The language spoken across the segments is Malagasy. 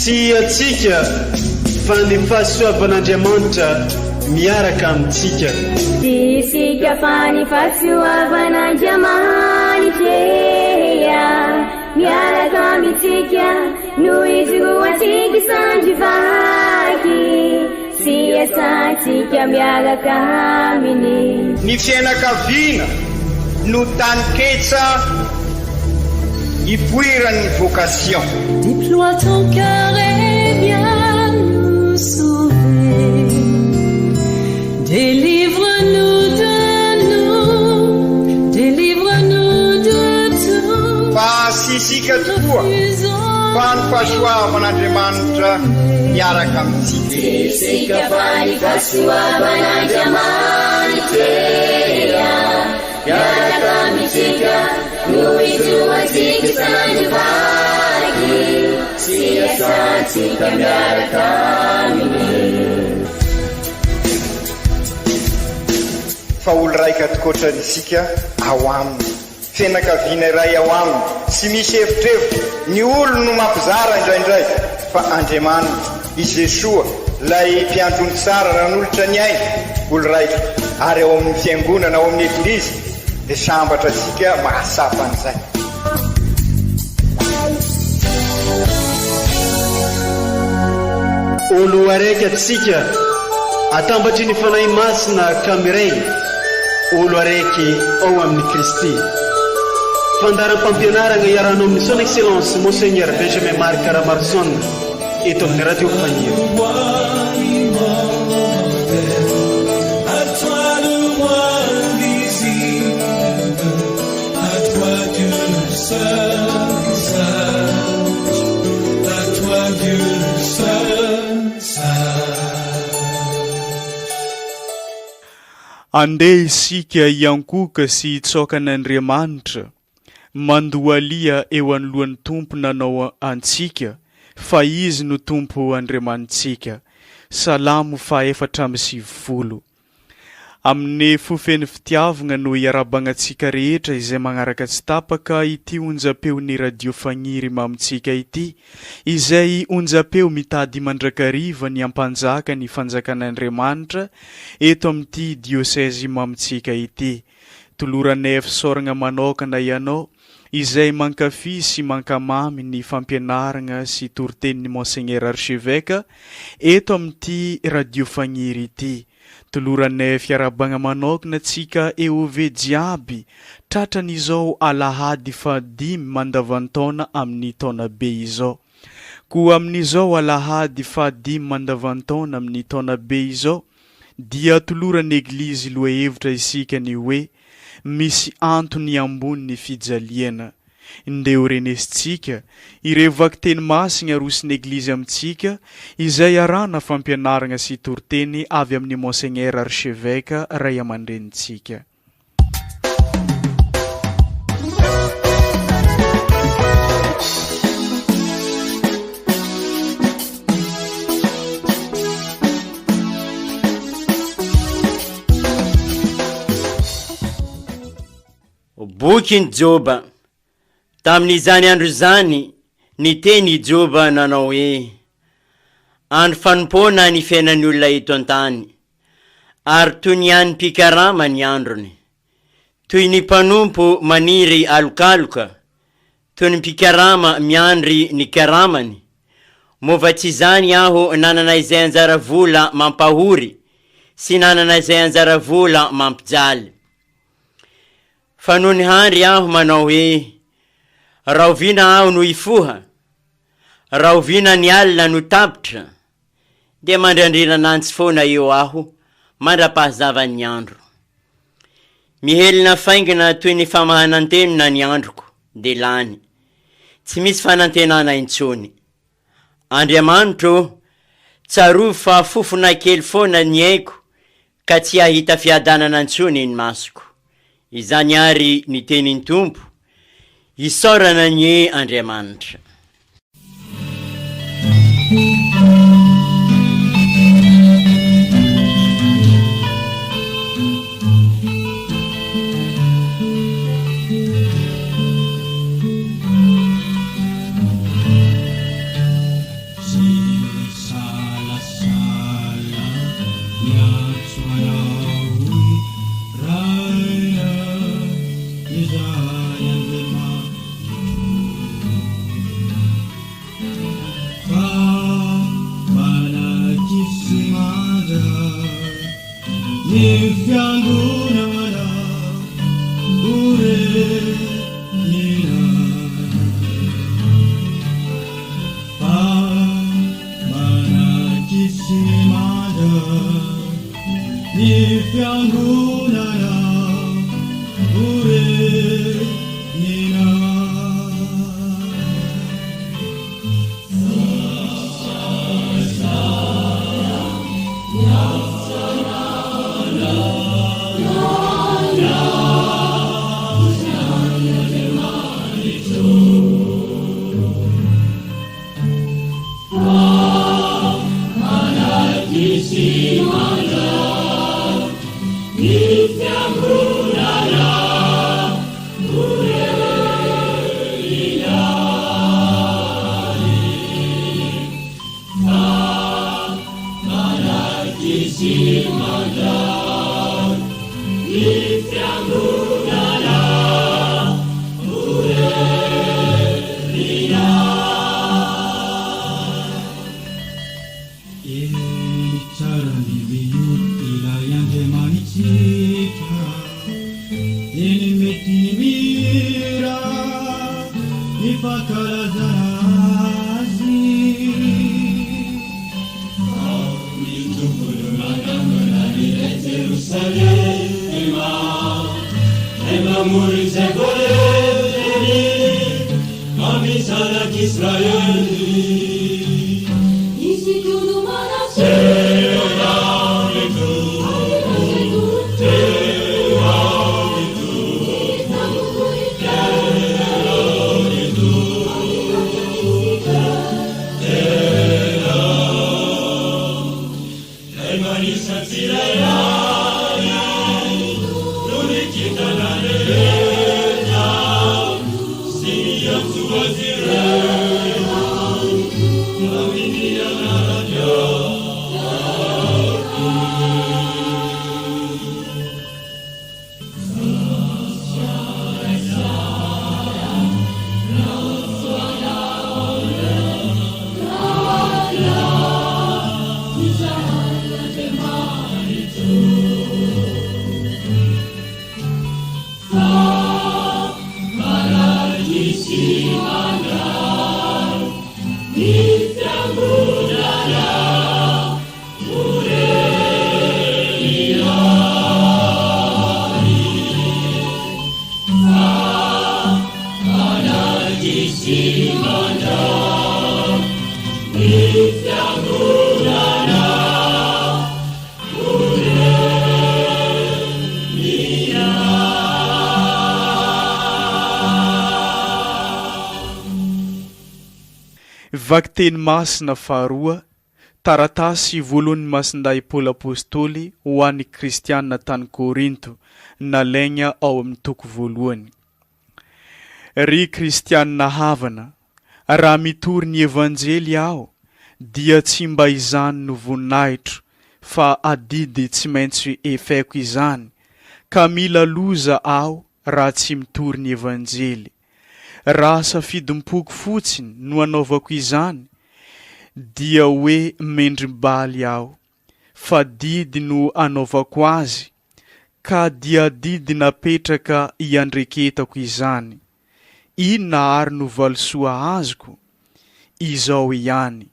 sy atsika fa ny fahasoavan'Andriamanitra miaraka amintsika. Sy isika fa ny fahasoavan'Andriamanitra miaraka amintsika noho izy roantsika sandrivaky sy asantsika miaraka aminy. Ny fianakaviana no taniketsa ipoiran'ny vocation. Déploie ton cœur et viens nous sauver. Délivre-nous de nous, délivre-nous de tout. Fa sisika tokoa fa ny fahasoavan'Andriamanitra miaraka amintsika. Sisika fa ny fahasoavan'Andriamanitra miaraka amintsika noho izy roantsika sandrivaky sy asantsika miaraka aminy. Fa olo raika atokotran'isika ao aminy, fianakaviana iray ao aminy, sy misy hevitrevitra ny olo no mampizara indraindray fa Andriamanitra i Jesoa lay mpiandrony tsara nanolotra ny aina olo raika ary ao amin'ny fiangonana ao amin'ny eglizy dia sambatra tsika mahasapan'izay. Olo araiky atsika atambatry ny fanahy masina kamiray, olo araiky ao amin'ny Kristy. Fandaram-pampianarana iaranao amin'ny son excellence Monseigneur Benjamin Marc Caramarson eto amin'ny radio Fagniry. Andeha isika iankoka sy itsoaka an'Andriamanitra, mandoalia eo anoloan'ny Tompo nanao antsika, fa izy no Tompo Andriamanitsika. Salamo 4:20. Amin'ny fofeny fitiavagna no iarabagnantsika rehetra izay magnaraka tsy tapaka ity onjam-peon'ny radio Fagniry mamintsika ity, izay onjam-peo mitady mandrakariva ny ampanjaka ny fanjakan'Andriamanitra eto amin'ity diosèzy mamintsika ity. Toloranay fisaoragna manokana ianao izay mankafy sy mankamamy ny fampianaragna sy toritenin'ny Monseigneur Archevêque eto amin'ity radio Fagniry ity. Toloranay fiarabagna manokana tsika EOV jiaby tratran'izao alahady 5 mandavantaona amin'ny taona be izao. Koa amin'izao alahady 5 mandavantaona amin'ny taona be izao dia toloran'ny eglizy loha hevitra isika ny hoe misy antony ambony fijaliana. Ndeo renesitsika irevaky teny masina arosin'ny eglizy amintsika izay arana fampianaragna sy toriteny avy amin'ny Monseigneur Archevêque ray aman-drenitsika. Bokin Joba tamin'izany andro zany ny teny Joba nanao hoe andro fanompona ny fiainan'ny olona eto an-tany ary toy ny any mpikarama ny androny, toy ny mpanompo maniry alokaloka, toy ny mpikarama miandry ny karamany. Mova tsy zany aho nanana izay anjara vola mampahory sy nanana izay anjara vola mampijaly. Fa noho ny handry aho manao hoe raha oviana aho no ifoha, raha oviana ny alina no tapitra, dia mandrandrina nantsy foana eo aho mandra-pahazava ny andro. Mihelina faingana toy ny famahanantenona ny androko de lany, tsy misy fanantenana intsony. Andriamanitro, tsaro fa fofona kely foana ny aiko ka tsy ahita fiadanana intsony ny masoko. Izany ary ny tenin'ny Tompo, isaorana ny Andriamanitra. Vaky teny masina faharoa, taratasy voalohany masinday Paoly apôstôly ho an'ny kristianina tany Korinto, nalaigna ao amin'ny toko voalohany. Ry kristianina havana, raha mitory ny evanjely aho, dia tsy mba izany no voninahitro, fa adidy tsy maintsy efaiko izany, ka mila loza aho raha tsy mitory ny evanjely. Raha safidim-poko fotsiny no anaovako izany, dia hoe mendrim-baly aho, fa didy no anaovako azy, ka dia didy napetraka iandreketako izany. Inona ary no valisoa azoko? Izao ihany,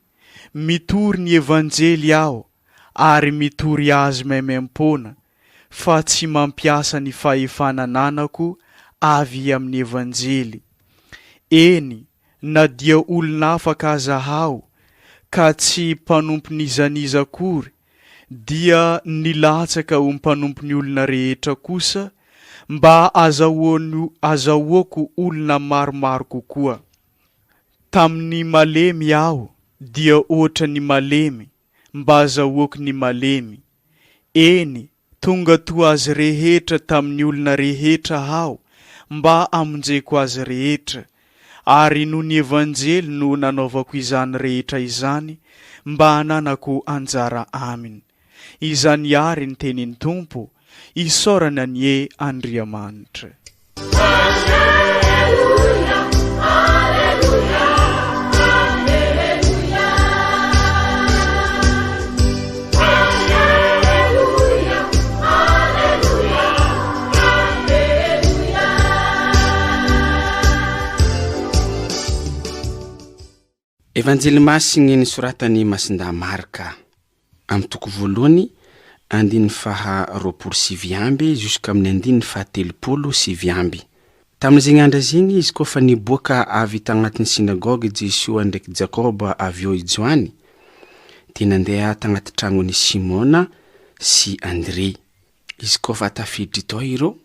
mitory ny evanjely aho, ary mitory azy maimaimpona, fa tsy mampiasa ny fahefanananako avy amin'ny evanjely. Eny, na dia olona afaka azahaho, ka tsy mpanompo nizaniza akory, dia nilatsaka ho mpanompo ny olona rehetra kosa, mba azahoako olona maromaro kokoa. Tamin'ny malemy aho, dia ohatra ny malemy, mba azahoako ny malemy. Eny, tonga toa azy rehetra tamin'ny olona rehetra aho, mba amonjeko azy rehetra. Ary no ny evanjely no nanaovako izany rehetra izany, mba hananako anjara aminy. Izany ary ny tenin'ny Tompo, isaorana ny e Andriamanitra. Evanjely masiny nisoratany Masinda Marka amin'ny toko voalohany 2:7 jusqu'amin'ny 2:7. Tamin'izay andro zigny izy kofa niboaka avy tagnatin'ny sinagogy Jesua ndraiky Jakoba avy eo Joany, dia nandeha tagnaty trangon'ny Simona sy André. Izy kofa tafiditra tao ireo,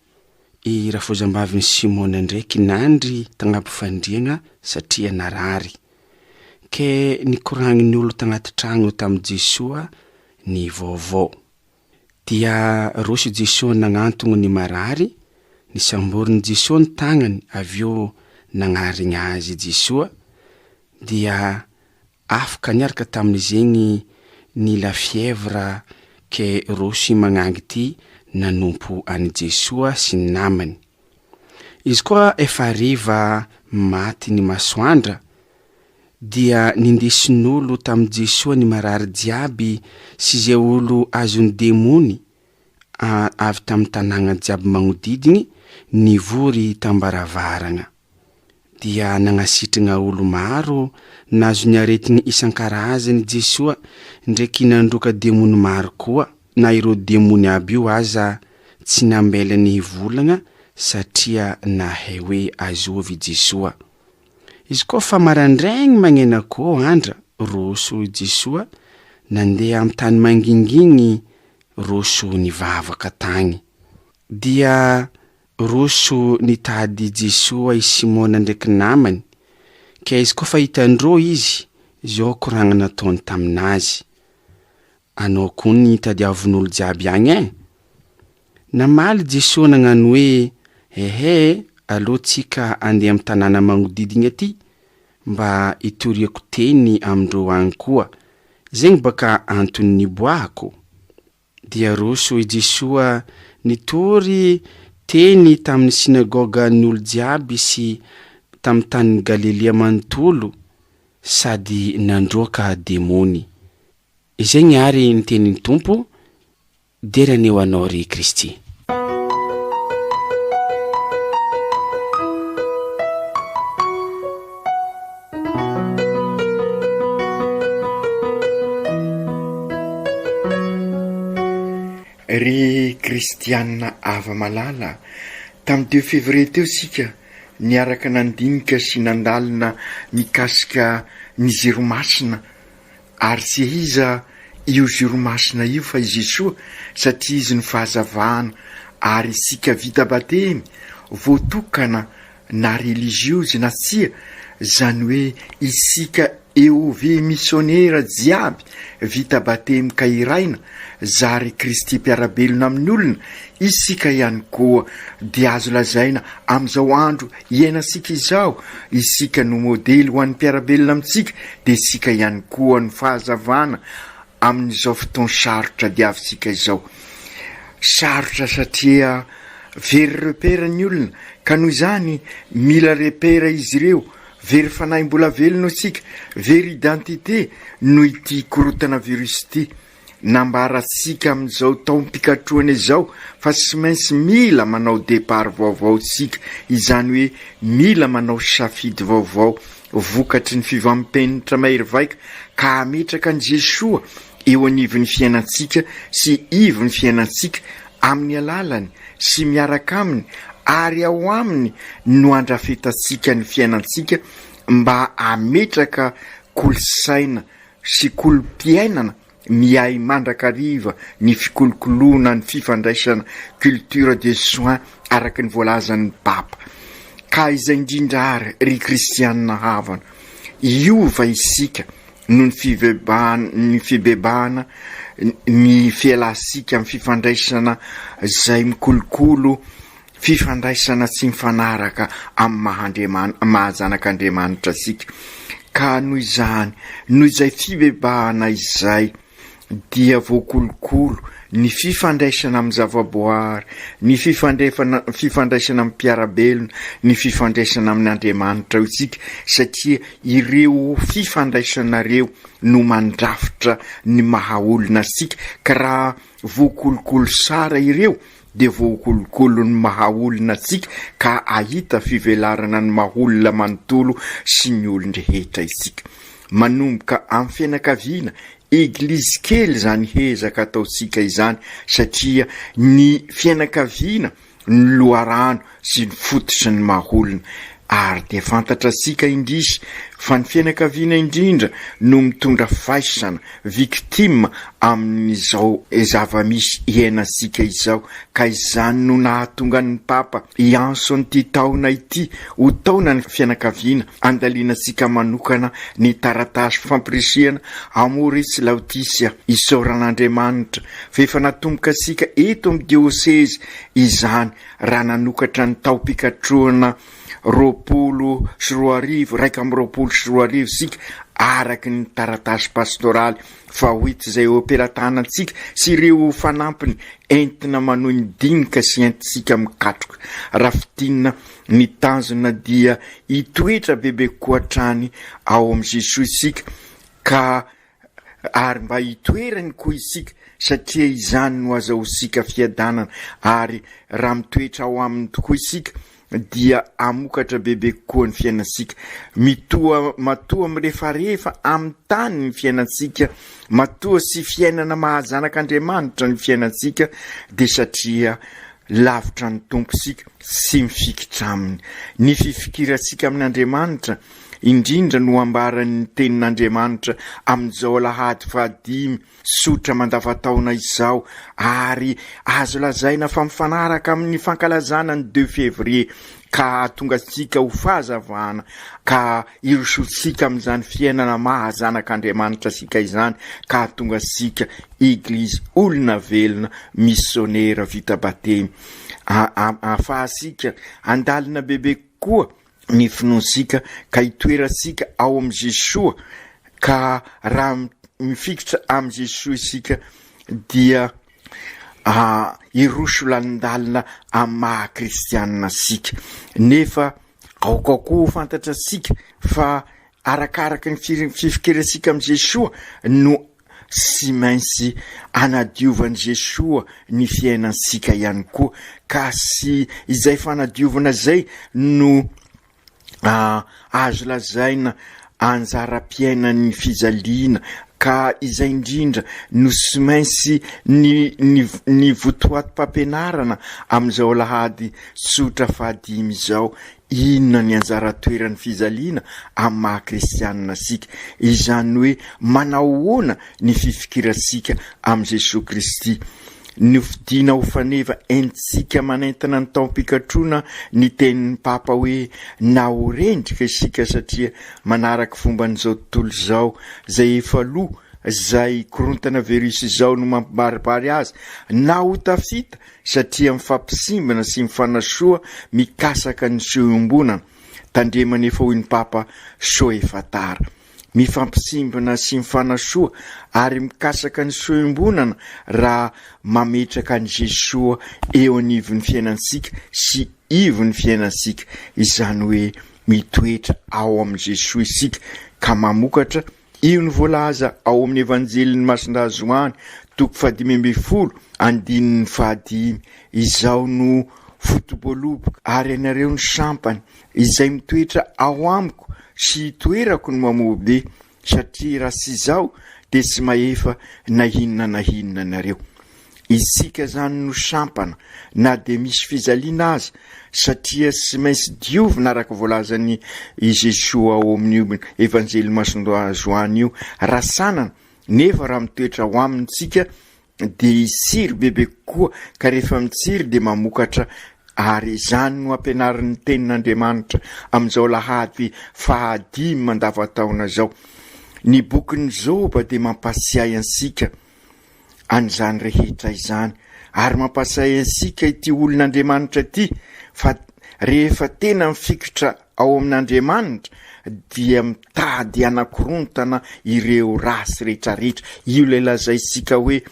i rafozambavin'ny Simona ndraiky nandry tagnampy fandriagna satria narary. Ke nikoragnin'ny olo tagnaty tragno tamin'i Jesua ny vaovao. dia rosy Jesosy nagnantogny ny marary, ny samboriny Jesosy ny tagnany, avy eo nagnarigny azy Jesosy, dia afaka niaraka tamin'izegny ny la fièvre ke rosy magnangy ty nanompo any Jesosy sy ny namany. Izy koa efa hariva maty ny masoandra, dia nindesin'olo tamin'ny Jesosy ny marary jiaby sy zay olo azony demony avy tamin'ny tanàgna jiaby magnodidiny nivory tambaravaragna. Dia nagnasitragna olo maro nazo ny aretigny isan-karazany Jesosy ndraiky nandroka demony maro koa, na ireo demony aby io aza tsy nambela ny volagna satria nahay hoe azovy Jesosy. Izy koa fa marandraigny magnena koa andra, roso Jesosy nandeha amin'ny tany mangingigny, roso nivavaka tagny. Dia roso nitady Jesosy Simona ndraiky namany, ka izy koa fa hitandreo izy, zao koragna nataony taminazy. Anao koa ny tadiavin'olo jiaby agny namaly Jesosy nagnano hoe alô tsika andeha amin'ny tanàna magnodidigny aty mba hitoriako teny amindreo agny koa, zegny baka antony niboahako. Dia roso Jesosy nitory teny tamin'ny sinagoga ny olo jiaby sy tamin'ny tany Galilea manontolo, sady nandroaka demony. Izay ary ny tenin'ny Tompo, deraneo anao ry Kristy. Ry kristianina ava malala, tamin'ny 2 février teo sika niaraka nandinika sy nandalina mikasika ny ziromasina, ary tsy iza io ziromasina io fa i Jesosy, satria izy ny fahazavana ary sika vita batemy voatokana na religiozy na tsia, zany hoe isika eove missionnaire jiaby vita batemy ka iraina zary Kristy mpiarabelona amin'ny olona, isika ihany koa dia azo lazaina amin'izao andro iainasika izao, isika no modely ho an'ny mpiarabelona amintsika, dia isika ihany koa ny fahazavana amin'izao fotoana sarotra diavisika izao. Sarotra satria very repera ny olona, ka noho izany mila repera izy ireo, very fanahy mbola velona sika, very identité noho ity korotana virus ity. Nambaratsika amin'izao taom-pikatroana izao fa tsy maintsy mila manao départ vaovao sika, izany hoe mila manao safidy vaovao vokatry ny fivampenitra mahery vaika ka ametraka ny Jesosy eo anivon'ny fiainantsika sy ivon'ny fiainantsika amin'ny alalany sy miaraka aminy, ary ao aminy no andrafetantsika ny fiainantsika mba ametraka kolosaina sy kolom-piainana miay mandrakariva ny fikolokoloana ny fifandraisana culture de soins araka ny voalazan'ny papa. Ka izay indrindrary ry kristianina havana, iova isika no ny fibebana ny fialasika amin'ny fifandraisana zay mikolokolo, fifandraisana tsy mifanaraka amin'ny mahazanak'Andriamanitra sika. Ka noho izany, noho izay fibebana izay, dia voakolokolo ny fifandraisana amin'ny zavaboary, ny fifandraisana amin'ny mpiarabelona, ny fifandraisana amin'ny Andriamanitra isika, satria ireo fifandraisana reo no mandrafitra ny mahaolona sika, ka raha voakolokolo sara ireo dia voakolokolo ny mahaolona sika, ka ahita fivelarana ny mahaolona manontolo sy ny olon-drehetra isika. Manomboka amin'ny fianakaviana, eglizy kely zany hezaka ataotsika izany, satria ny fianakaviana ny loharano sy ny fototry ny mahaolona. ary dia fantatra sika indrisy fa ny fianakaviana indrindra no mitondra faisana victime amin'izao zava-misy iainasika izao, ka izany no nahatonga ny papa Ianson ty taona ity ho taona ny fianakaviana andaliana sika manokana ny taratasy fampirisihana Amoris Laetitia isaoran'Andriamanitra fefa natomboka sika eto amin'ny diocese izany raha nanokatra ny tao-pikatroana 20 raika amby 20 sika araky ny taratasy pastoraly fa 8 zay operatanatsika sy ireo fanampiny entina manohy ny dinika sy entisika mikatroka raha fitinina ny tanjona dia hitoetra bebe koatrany ao am Jesosy isika ka ary mba hitoerany koa isika satria izany no azahosika fiadanana ary raha mitoetra ao aminy tokoa isika dia amokatra bebe koa ny fiainasika matoa mirefarefa amin'ny tany ny fiainasika matoa sy fiainana mahazanak'Andriamanitra ny fiainasika de satria lavitra ny tomposika sy mifikitra aminy ny fifikirasika amin'Andriamanitra indrindra no ambaran'ny tenin'Andriamanitra amin'izao Alahady 15 sotra mandavataona izao ary azo lazaina fa mifanaraka amin'ny fankalazana ny 2 février ka tonga sika ho fahazavana ka irososika amin'izany fiainana mahazanak'Andriamanitra sika izany ka tonga sika eglizy olona velona missionnaire vita batemy afahasika andalina bebe koa ny finoansika ka hitoerasika ao am Jesoa ka raha mifikitra am Jesoa isika dia iroso landalina am maha kristianina sika nefa aokakoa fantatra sika fa arakaraka ny fifikirasika am Jesoa no sy mainsy anadiovan'i Jesoa ny fiainansika ihany koa ka sy izay fanadiovana zay no azo lazaina anjara-piaina ny fizaliana ka izay indrindra no sy mainsy ny votoatom-pampianarana amin'izao Alahady sotra 15 izao inona ny anjara toeran'ny fizaliana amin'ny maha kristianina sika izany hoe manao hoana ny fifikirasika am Jesosy Kristy ny fidina ho faneva entsika manentana ny taom-pikatroana ny tenin'ny papa hoe na ho rendrika isika satria manaraka fomba n'izao tontolo izao zay efa loha zay korontana virus izao no mampibaribary azy na ho tafita satria mifampisimbana sy mifanasoa mikasaka ny sehombonana tandremana efa hoy ny papa so efa tara mifampisimbana sy mifanasoa ary mikasaka ny sehombonana raha mametraka ny Jesoa eo anivon'ny fiainansika sy ivon'ny fiainansika izany hoe mitoetra ao am Jesoa isika ka mamokatra io ny voalaza ao amin'ny evanjelin'ny Masindazo Joany 15 andininy 15 izao no fotoboloboka ary anareo ny sampany izay mitoetra ao amiko sy toerako ny mamobe satria raha sy izao de sy maefa na inona nareo isika zany no sampana na de misy fizaliana azy satria sy mainsy diovina araka voalazany Jesoa ao amin'ny evanjely Masindazo Joany io rasanana nefa raha mitoetra ao amintsika de isiry bebe koa ka rehefa mitsiry de mamokatra ary zany no ampianarin'ny tenin'Andriamanitra amin'izao Alahady 15 mandavataona zao ny bokin'ny Joba de mampasiay ansika an'izany rehetra izany ary mampasiay ansika ity olon'Andriamanitra ity fa rehefa tena mifikitra ao amin'Andriamanitra dia mitady anakorontana ireo rasy rehetrarehetra io le lazaisika hoe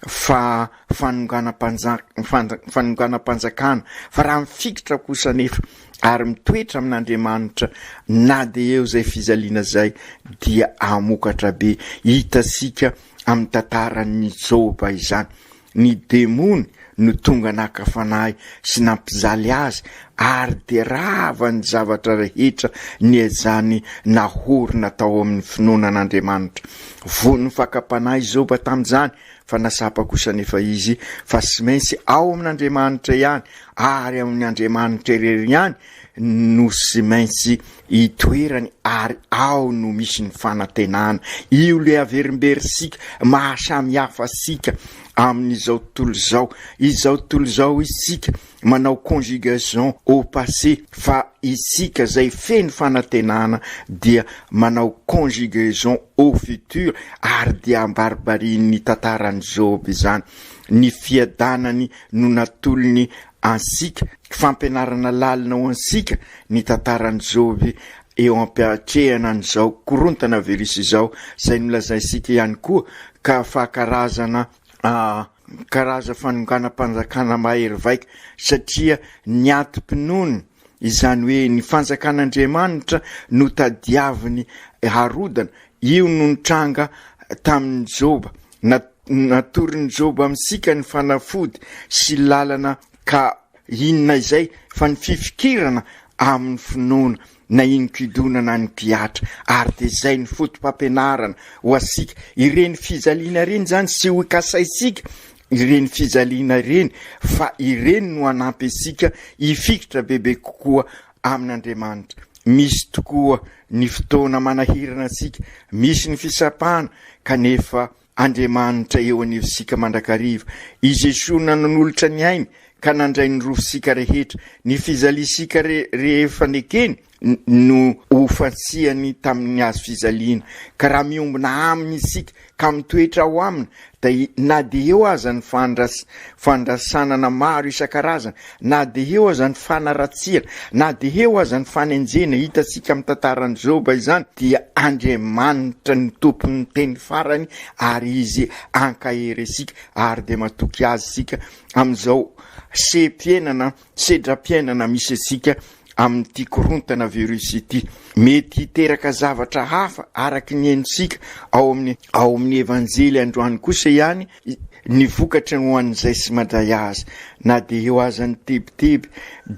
fa fanonganam-panjakana fa raha mifikitra kosa nefa ary mitoetra amin'Andriamanitra na de eo zay fizaliana zay dia amokatra be hitasika amin'ny tantaran'ny Joba izany ny demony no tonga nakafanahy sy nampizaly azy ary de rava ny zavatra rehetra ny ezany nahorina tao amin'ny finoanan'Andriamanitra vony fakapanahy Joba tam'izany fa nasapa kosa nefa izy fa sy maintsy ao amin'Andriamanitra ihany ary amin'ny Andriamanitra irery ihany no sy maintsy itoerany ary ao no misy ny fanantenana. Io le averimberisika mahasamy hafa sika amin'izao tontolo zao. Izao tontolo zao isika manao conjugaison au passé fa isika zay feno fanantenana dia manao conjugaison au futur ary dia ambaribarin'ny tantarany Job zany. Ny fiadanany no natolony ansika fampianarana lalina ho ansika ny tantarany Job eo ampiatrehana an'izao korontana virus izao zay nolazaisika ihany koa ka fa karaza fanonganam-panjakana mahery vaika satria ny antom-pinoany izany hoe ny fanjakan'Andriamanitra no tadiaviny harodana io no nitranga tamin'ny Job natoriny Job amintsika ny fanafody sy lalana ka inona izay fa ny fifikirana amin'ny finoana na iny kidonana ny mpiatra ary de zay ny fotom-pampianarana ho asika ireny fizaliana reny zany sy ho kasaisika ireny fizaliana reny fa ireny no anampy isika ifikitra bebe kokoa amin'Andriamanitra. Misy tokoa ny fotoana manahirana asika, misy ny fisapahana kanefa Andriamanitra eo anivosika mandrakariva. I Jesosy nan'olotra ny ainy ka nandray ny rofosika rehetra, ny fizalisika rehefa nekeny no ofantsiany tamin'ny hazo fizaliana ka raha miombona aminy isika ka mitoetra ao aminy da na de eo aza ny fandrasanana maro isan-karazana, na de eo aza ny fanaratsiana, na de eo aza ny fanenjena hitasika amin'ny tantarany Job izany dia Andriamanitra ny tompony teny farany ary izy ankahery isika ary de matoky azy isika amin'izao sedra-piainana misy isika amin'ity korontana virus ity. Mety hiteraka zavatra hafa araky ny haintsika ao amin'ny evanjely androany kosa ihany ny vokatra ho an'izay sy mandray azy, na de eo aza ny tebiteby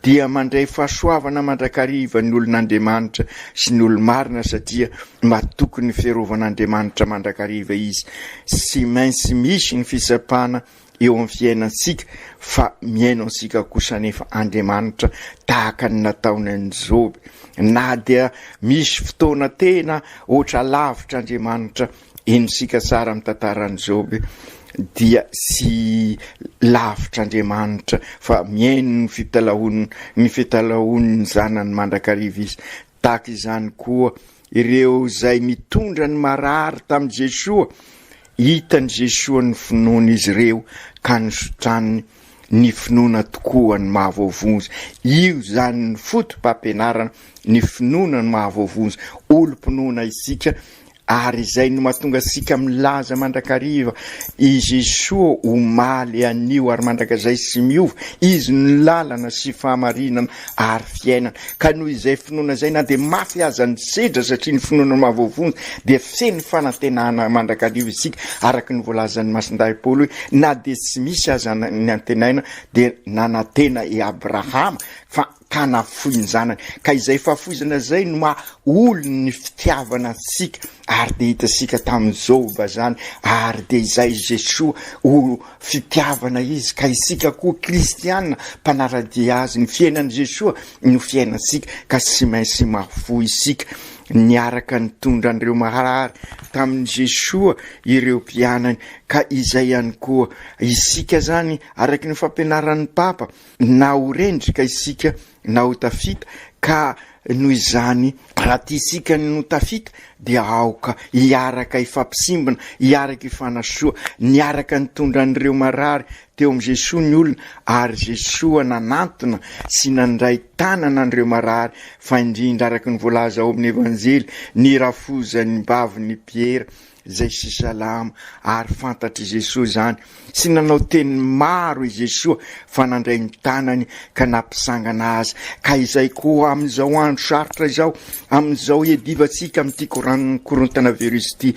dia mandray fahasoavana mandrakariva ny olon'Andriamanitra sy ny olo-marina satria matoky ny fiarovan'Andriamanitra mandrakariva izy. Sy maintsy misy ny fisapana eo amin'ny fiainansika fa miaino ansika kosa nefa Andriamanitra tahaka ny nataony an'i Job. Na dia misy fotoana tena ohatra lavitra Andriamanitra enosika tsara amin'ny tantaran'i Job dia sy lavitra Andriamanitra fa miaino ny fitalaon'ny zanany mandrakariva izy. Tahaka izany koa ireo zay mitondra ny marary tamin'i Jesosy, hitany Jesosy ny finoana izy ireo ka nisotrany ny finoana tokoa ny mahavoavonjy. Io zany ny fotom-pampianarana ny finoana ny mahavoavonjy olo-pinoana isika ary izay no mahatonga sika milaza mandrakariva i Jesosy omaly anio ary mandrakazay sy miova izy ny lalana sy fahamarinana ary fiainana ka noho izay finoana zay na de mafy aza ny sedra satria ny finoana mahavoavonjy de feno fanantenana mandrakariva isika araky ny voalazan'ny masindahy Paoly hoe na de tsy misy aza ny antenaina de nanantena i Abrahama fa ka nafoy ny zanany ka izay fahafoizana zay no olony fitiavana sika ary de hitasika tamin'ny Job zany ary de izay Jesosy ho fitiavana izy ka isika koa kristianina mpanaradia azy ny fiainan'i Jesosy no fiainansika ka sy maintsy mahafoy isika niaraka nitondra an'ireo maharary tamin'ny Jesosy ireo mpianany ka izay ihany koa isika zany araky ny fampianaran'ny Papa na ho rendrika isika na ho tafita ka noho izany raha tisika no tafita dia aoka hiaraka ifampisimbana, hiaraka ifanasoa, niaraka nitondra an'ireo marary teo amin'ny Jesosy ny olona ary Jesosy nanantona sy nandray tanana an'ireo marary fa indrindra araky ny voalaza ao amin'ny evanjely ny rafozany mbaviny Piera zay sy salama ary fantatry Jesosy zany sy nanao teny maro i Jesosy fa nandray ny tanany ka nampisangana azy ka izay koa amin'izao andro sarotra izao amin'izao edivatsika amin'ity korontana virus ity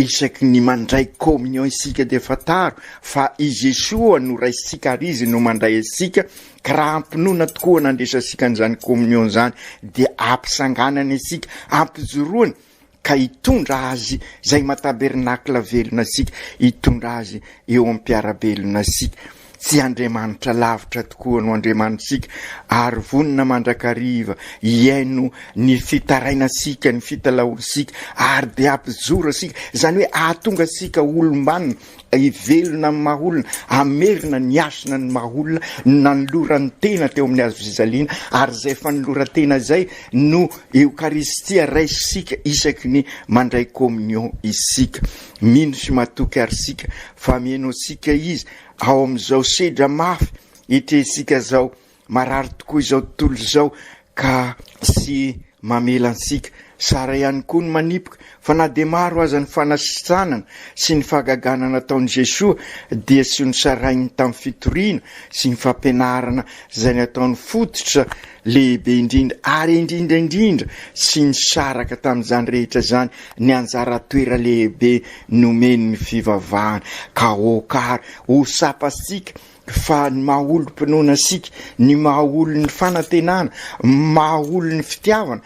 isaky ny mandray communion isika de fataro fa i Jesosy no raisika ary izy no mandray isika ka raha ampinoana tokoa nandresasika an'izany communion zany de ampisanganana isika ampijoroany ka hitondra azy zay matabernakla velona asika, hitondra azy eo am-piarabelona asika. Tsy Andriamanitra lavitra tokoa no Andriamanitrasika, ary vonina mandrakariva iaino ny fitaraina asika, ny fitalaorisika, ary de ampizora asika, zany hoe ahatonga asika olombanina ivelona amin'ny mahaolona, amerina ny asina ny mahaolona, nanoloran'ny tena teo amin'ny azo fizaliana, ary zay fanoloran-tena zay no Eukaristia raisika isaky ny mandray communion isika. Mino sy matoky arisika fa mieno asika izy ao am'izao sedra mafy itresika zao, marary tokoa izao tontolo zao, ka sy mamela ansika. Sara ihany koa ny manipoka fa na de maro aza ny fanasisanana sy ny fahagagana nataon'i Jesosy dia sy ny sarainy tamin'ny fitoriana sy ny fampianarana zay nataony fototra lehibe indrindra, ary indrindra sy ny saraka tamin'izany rehetra zany ny anjara toera lehibe nomeny ny fivavahana. Ka okary ho sapasika fa ny mahaolo-pinoana asika, ny mahaolo ny fanantenana, mahaolo ny fitiavana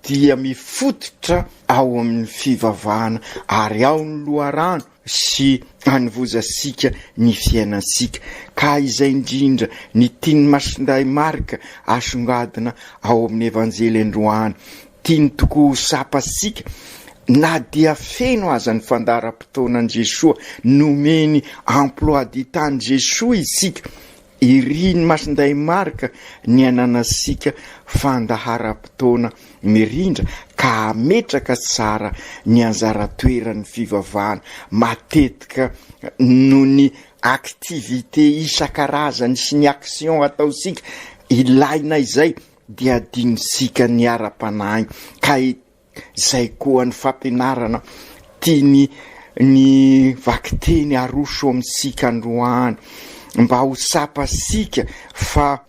dia mifototra ao amin'ny fivavahana, ary ao ny loharano sy hanivozasika ny fiainasika. Ka izay indrindra ny tiany masinday marika asongadina ao amin'ny evanjely androany, tiany tokoa sapasika na dia feno aza ny fandaharam-potoanan' Jesosy, nomeny emploi du temps Jesosy isika, iriny masinday marika ny ananasika fandaharam-potoana mirindra, ka ametraka tsara ny anjara toeran'ny fivavahana. Matetika no ny aktivité isan-karazany sy ny action ataosika ilaina izay dia adinosika ny ara-panahy, ka zay koa ny fampianarana tiany ny vakiteny aroso amintsika androany, mba ho sapasika fa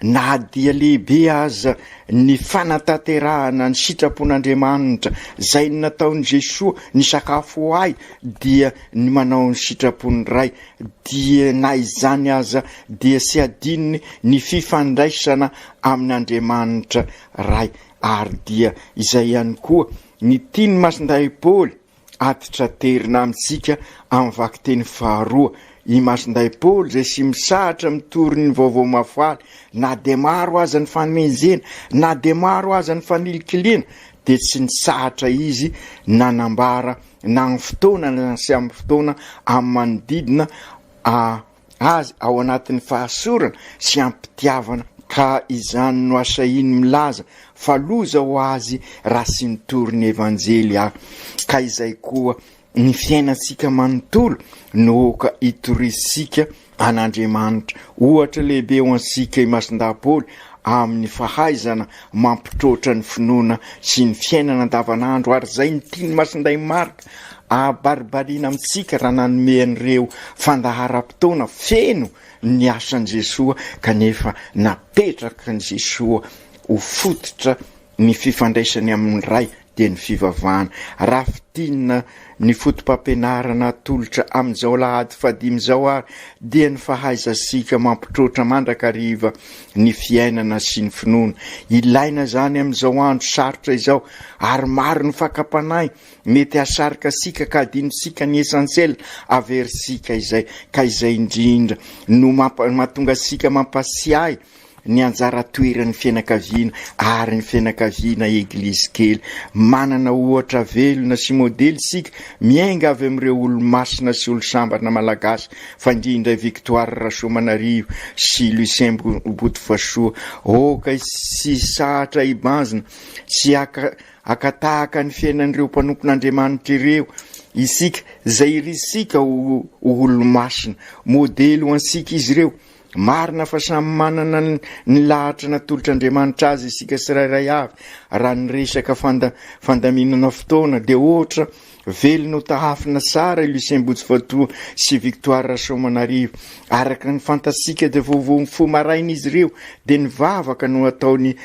na dia lehibe aza ny fanatanterahana ny sitrapon'Andriamanitra zay nataon'i Jesosy ny sakafo ay, dia ny manao ny sitrapony ray, dia na izany aza dia sy adinony ny fifandraisana amin'Andriamanitra ray. Ary dia izay ihany koa ny tiany masinday Paoly atitra terina amintsika amin'ny vakiteny faharoa. I masinday Paoly zay sy misahatra mitory ny vaovao mafaly, na de maro aza ny fanomezena, na de maro aza ny fanilikiliana, de tsy nisahatra izy nanambara na ny fotoana na sy amin'ny fotoana amin'ny manodidina azy ao anatin'ny fahasorana sy ampitiavana. Ka izany no asahiny milaza fa loza ho azy raha sy nitory ny evanjely aho. Ka izay koa ny fiainasika manontolo no ka hitorisika an'Andriamanitra. Ohatra lehibe ho ansika i masinday Paoly amin'ny fahaizana mampitrotra ny finoana sy ny fiainana andavanandro, ary zay ny tiany masinday marika abaribarina amintsika raha nanome an'ireo fandaharam-potoana feno ny asan' Jesosy, kanefa napetraka ny Jesosy ho fototra ny fifandraisany amin'ny ray dia ny fivavahana. Raha fitinina ny fotom-pampianarana tolotra amin'izao lahady fadimy zao ary dia ny fahaizasika mampitrotra mandrakariva ny fiainana sy ny finoana. Ilaina zany amin'izao andro sarotra izao, ary maro ny fakapanahy mety asarika sika ka adinosika ny essentiel averisika izay. Ka izay indrindra no mahatonga sika mampasiahy ny anjara toeran'ny fianakaviana, ary ny fianakaviana eglizy kely manana ohatra velona sy modely sika miainga avy amin'ireo olo-masina sy olo-sambana malagasy, fa indrindra Victoire Rasomanarivo sy Lucien Botovasoa. Oka sy sahatra ibanjina sy akatahaka ny fiainan'ireo mpanompon'Andriamanitra ireo isika, zay risika ho olo-masina modely ho ansika izy ireo. Marina fa samy manana ny lahatra natolotr'Andriamanitra azy isika tsirairay avy. Raha ny resaka fandaminana fotoana de ohatra velona ho tahafina sara Lucien Botovasoa sy Victoire Rasomanarivo, araka ny fantasika de vovo fo maraina izy ireo de ny vavaka no ataony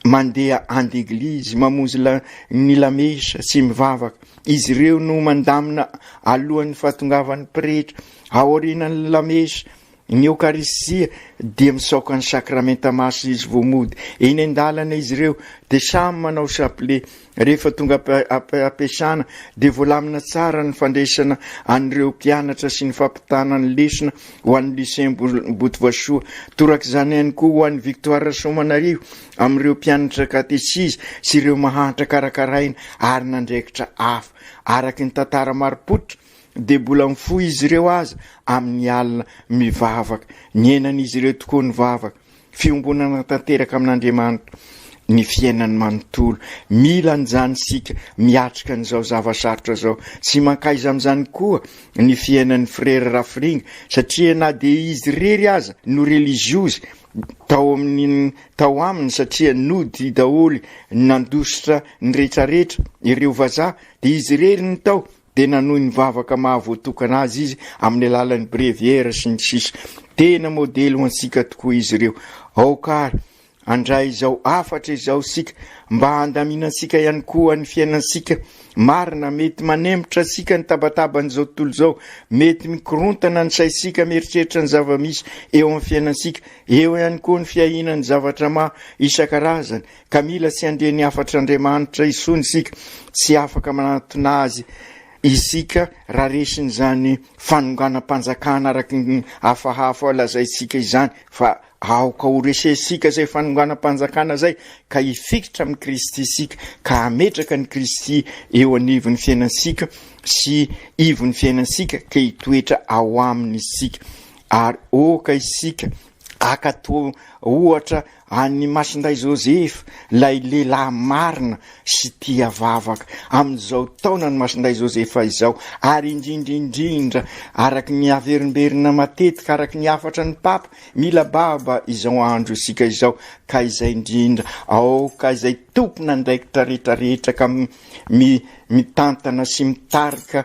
mandeha andeglizy mamonzy ny lamesa sy mivavaka. Izy ireo no mandamina alohan'ny fahatongavan'ny pretra aorianan'ny lamesa ny eukarisia dia misaoka ny sakramenta maso izy vomody eny an-dalana izy ireo dia samy manao chapelet rehefa tonga ampiasana dia voalamina tsara ny fandraisana an'ireo mpianatra sy ny fampitana ny lesona ho an'ny lycée Botovasoa. Torak'izany ihany koa ho an'ny Victoire Soamanarivo amin'ireo mpianatra katesisy sy ireo mahantra karakaraina ary nandraikitra hafa araky ny tantara marim-pototra dia mbola mifoy izy ireo aza amin'ny alina mivavaka ny enan'izy ireo tokoa ny vavaka fiombonana tanteraka amin'Andriamanitra ny fiainany manontolo mila an'izany sika miatrika n'izao zava-sarotra zao sy mankaiza amin'izany koa ny fiainan'ny frera Rafiringa satria na dia izy rery aza no religiozy tao aminy satria nody daholy nandositra ny rehetrarehetra ireo vazaha dia izy rery ny tao dia nanohy ny vavaka mahavoatokana azy izy amin'ny alalan'ny breviaire sy ny sisa tena modely ho ansika tokoa izy ireo aokary andray izao afatra izao sika mba handaminantsika ihany koa ny fiainansika marina mety manembotra sika ny tabataban'izao tontolo zao mety mikorontana ny saisika mieritreritra ny zava-misy eo amin'ny fiainansika eo ihany koa ny fiahinany zavatra ma isan-karazany ka mila sy andrea ny afatr'Andriamanitra isony sika sy afaka manatona azy isika raha resiny zany fanonganam-panjakana araky ny hafahafa lazaitsika izany fa aoka ho resesika zay fanonganam-panjakana zay ka hifikitra amin'ny Kristy sika ka hametraka ny Kristy eo anivon'ny fiainansika sy ivon'ny fiainansika ka hitoetra ao aminy isika ary oka isika akato ohatra any Masinday Joseph lay lehilahy marina sy tia vavaka amin'izao taona ny Masinday Joseph izao ary indrindra araky ny averimberina matetika araky ny afatra ny papa mila baba izao andro isika izao ka izay indrindra ka izay tompona andraikitra rehetrarehetra ka mitantana sy mitarika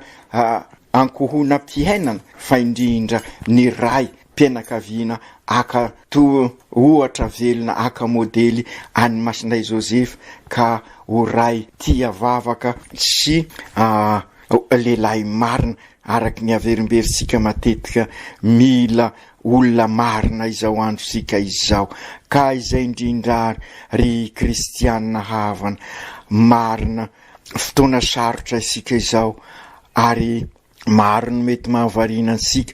ankohona mpiainana fa indrindra ny ray mpianakaviana aka to ohatra velona aka modely any Masinday Joseph ka ho ray tia vavaka sy lehilahy marina araky ny averimberisika matetika mila olona marina izao andro sika izao ka izay indrindra ry kristianina havana marina fotoana sarotra isika izao ary maro ny mety mahavariana ansika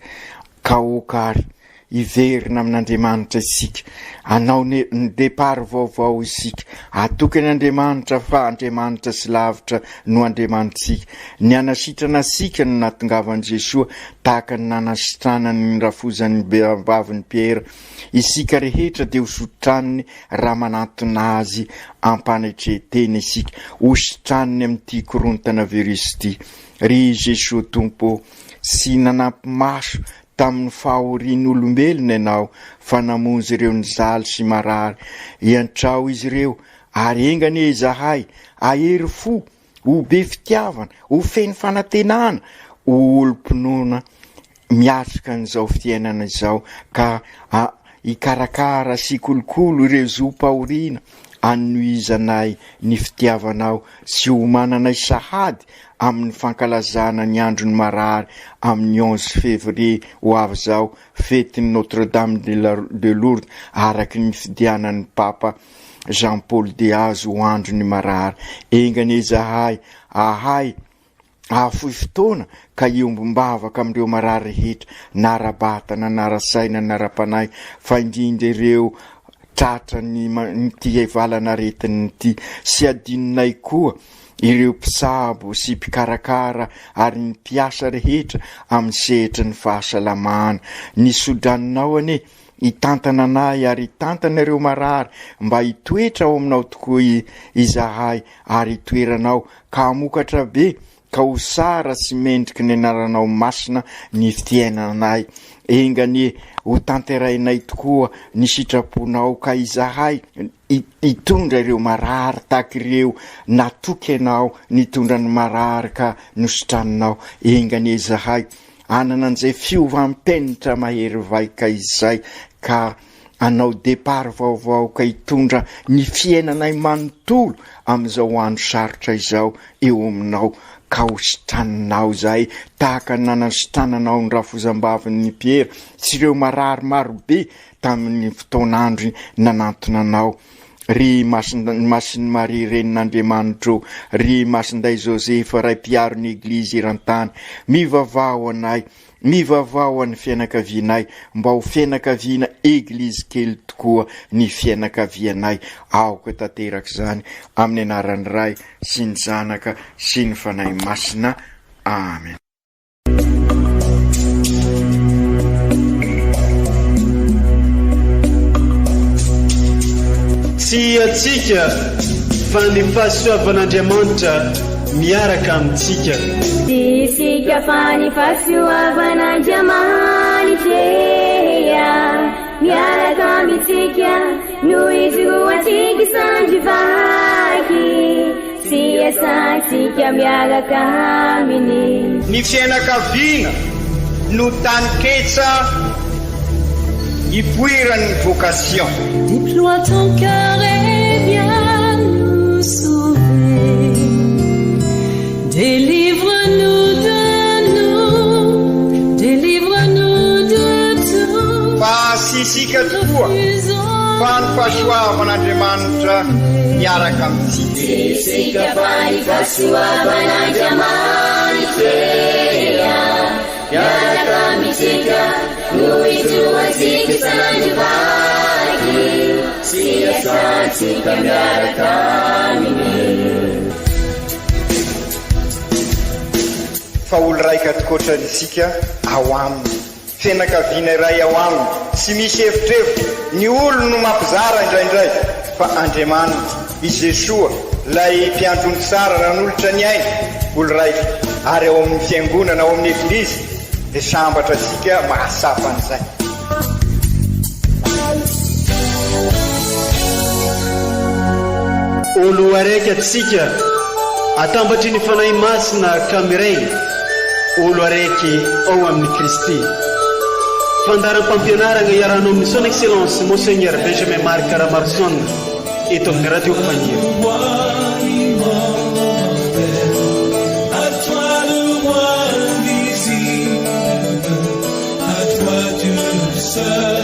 ka okary iverina amin'Andriamanitra isika anao ny départ vaovao isika atokany Andriamanitra fa Andriamanitra sy lavitra no Andriamanitsika ny anasitrana asika no natongavan'i Jesoa tahaka ny nanasitranany ny rafozan'ny vavin'ny Piera isika rehetra dia hosotraniny raha manantona azy ampanetretena isika hosotraniny amin'ity korontana virus ity ry Jesoa tompo sy nanampy maso tamin'ny fahorian'olombelona ianao fa namonjy ireo ny zaly sy marary iantrao izy ireo ary engany zahay ahery fo ho be fitiavana ho feny fanantenana ho olo-pinoana miatrika n'izao fiainana izao ka ikarakara sy kolokolo ireo zom-pahoriana anoizanay ny fitiavanao sy ho mananay sahady amin'ny fankalazana ny androny marary amin'ny 11 février ho avy zao fetiny Notre-Dame de Lourdes araky ny fidianan'ny papa Jean Paul Diaz ho androny marary engany zahay ahay afoy fotoana ka iombom-bavaka amin'ireo marary rehetra nara-batana nara-saina nara-panay fa indrindra ireo tratra ny tia valana retiny ity sy adinonay koa ireo mpisabo sy mpikarakara ary ny mpiasa rehetra amin'ny sehatra ny fahasalamana ny sodranonao ane hitantana anay ary hitantana ireo marary mba hitoetra ao aminao tokoa izahay ary hitoeranao ka hamokatra be ka ho sara sy mendriky ny anaranao masina ny fiainanay engany ho tanterainay tokoa ny sitraponao ka izahay hitondra ireo marary tahaka ireo natoky ianao nitondra ny marary ka nosotranonao engany izahay anana an'izay fiovampenitra mahery vaika izay ka anao départ vaovao ka hitondra ny fiainanay manontolo amin'izao andro sarotra izao eo aminao ka hositrananao zay tahaka nanasitrananao ny rafozam-bavin'ny Piera sy ireo marary marobe tamin'ny fotoan'andro nanantonanao. Ry masin'ny Maria renin'Andriamanitra, ry masinday Josefa ray mpiaron'ny eglizy eran-tany, mivavao anay, mivavao an'ny fianakavianay mba ho fianakaviana eglizy kely tokoa ny fianakavianay. Aoka tanteraka zany amin'ny anaran'ny Ray sy ny Zanaka sy ny Fanahy Masina. Amen. Tsy atsika fa ny fahasoavan'Andriamanitra miaraka amintsika. Isika fa ny fahasoavan'Andriamanitra miaraka amintsika noho izy roa antsika sandrivaky sy asantsika miaraka aminy. Ny fianakaviana no tany ketsa ipoiran'ny vocation. Déploie ton cœur et viens nous sauver. Délivre-nous de nous, délivre-nous de tout. Fa sisika tokoa fa ny fahasoavan'Andriamanitra miaraka amintsika. Isika fa ny fahasoavan'Andriamanitra miaraka amintsika noho izy roa antsika sandrivaky sy asantsika miaraka aminy. Fa olo raika atokotran'isika ao aminy, fianakaviana iray ao aminy, tsy misy efitrevitra. Ny olo no mampizara indraindray fa Andriamanitra i Jesoa lay mpiandrony tsara nanolotra ny aina olo raika. Ary ao amin'ny fiangonana, ao amin'ny eglizy dia sambatra tsika mahasapa an'izay. Olo araiky atsika atambatry ny fanahy masina kamiray, olo araiky ao amin'ny Kristy. Fandaram-pampianarana iaranao amin'ny son excellence Monseigneur Benjamin Marc Caramarson eto amin'ny radio Fania. À toi le roi invisible, à toi Dieu seul.